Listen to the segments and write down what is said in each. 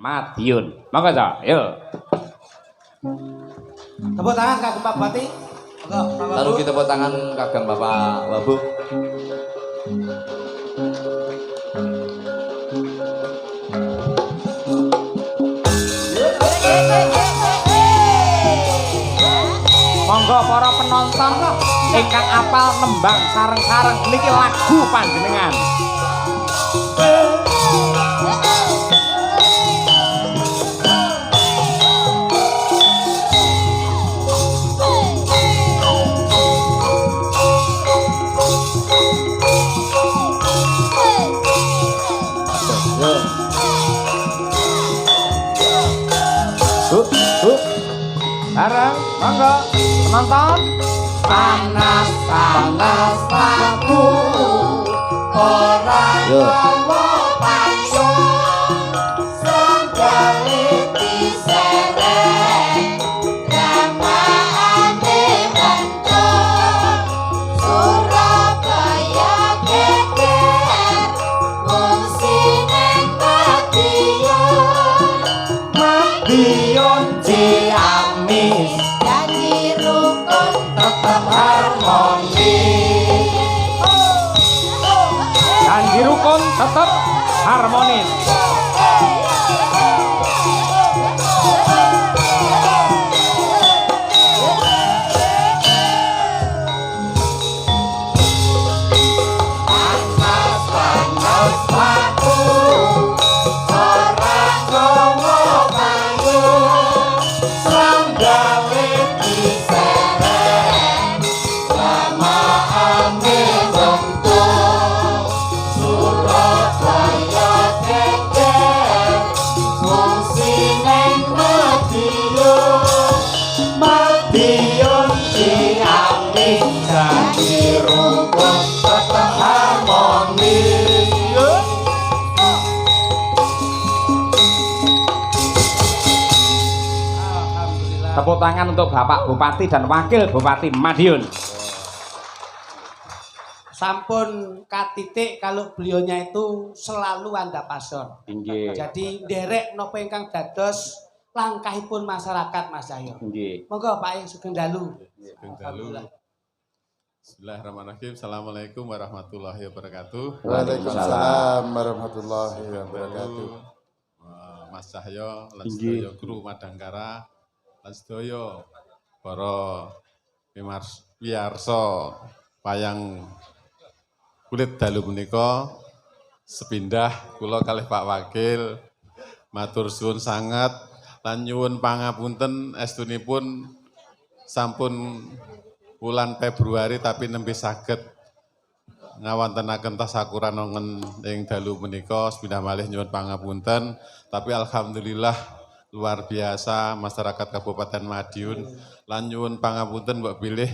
Madiun. Monggo to, yuk. Tepuk tangan kagem Pak Bupati. Lalu kita tepuk tangan kagem Bapak Wabu. Monggo para penonton ingkang apal nembang sareng-sareng niki lagu panjenengan. Bareng, monggo penonton. Panas panas aku orang ngomong payung senggali disereng ramaane mencong Surabaya geger musine Madiun Ciamis janji rukun tetap harmonis. Janji rukun tetap harmonis. Tepuk tangan untuk Bapak Bupati dan Wakil Bupati Madiun. Sampun katitik kalau beliaunya itu selalu anda pasor. Inggih. Jadi derek nopo ingkang dados langkahipun masyarakat Mas Cahyo. Inggih. Monggo Pak Ing Sugeng Dalu. Sugeng Dalu. Bismillahirrahmanirrahim. Assalamualaikum warahmatullahi wabarakatuh. Waalaikumsalam warahmatullahi wabarakatuh. Mas Cahyo, lan sedaya kru Madangkara, lan sedaya para piyarsa wayang kulit dalu punika sepindah kula kalih Pak Wakil matur suwun sanget lan nyuwun pangapunten estunipun sampun bulan Februari tapi nembe saged ngawontenaken tasakuran wonten ing dalu punika sepindah malih nyuwun pangapunten tapi alhamdulillah luar biasa masyarakat Kabupaten Madiun lan nyuwun pangapunten mbok bilih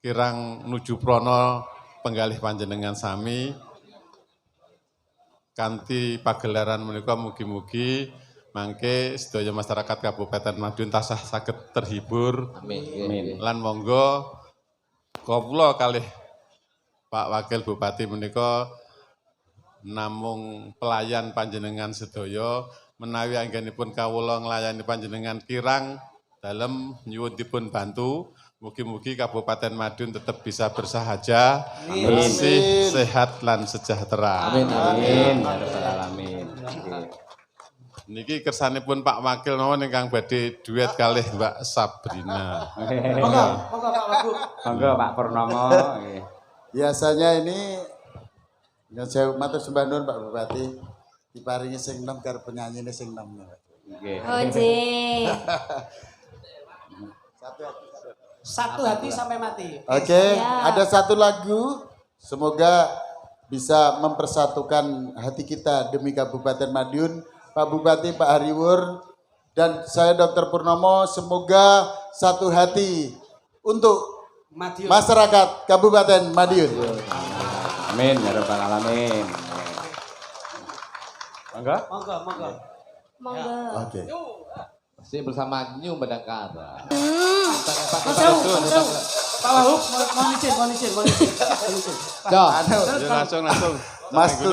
kirang nuju prono penggalih panjenengan sami kanthi pagelaran menika mugi-mugi mangke sedaya masyarakat Kabupaten Madiun tasah saged terhibur. Amin. Lan monggo kula kalih Pak Wakil Bupati menika namung pelayan panjenengan sedaya menawi anggenipun kawula nglayani panjenengan kirang dalem nyuwun dipun bantu. Mugi-mugi Kabupaten Madiun tetap bisa bersahaja, bersih, sehat, lan sejahtera. Amin. Amin. Ya rabbal alamin. Niki kersanipun Pak Wakil mawon ingkang badhe duet kalih Mbak Sabrina. Monggo Pak Wagu. Monggo Pak Purnomo. Biasanya ini yang saya matur sembah nuwun Pak Bupati diparingi sing enom karo penyanyine sing enom. Nggih. Oje. Satu hati sampai mati. Oke, Siap. ada satu lagu semoga bisa mempersatukan hati kita demi Kabupaten Madiun. Pak Bupati, Pak Hariwur, dan saya Dr. Purnomo semoga satu hati untuk Madiun. masyarakat Kabupaten Madiun. Amin ya rabbal alamin. Monggo. Monggo. Monggo. Oke. Masih bersama New Madangkara. Pak Wahub, mau izin. Dah. Langsung. Mas Turi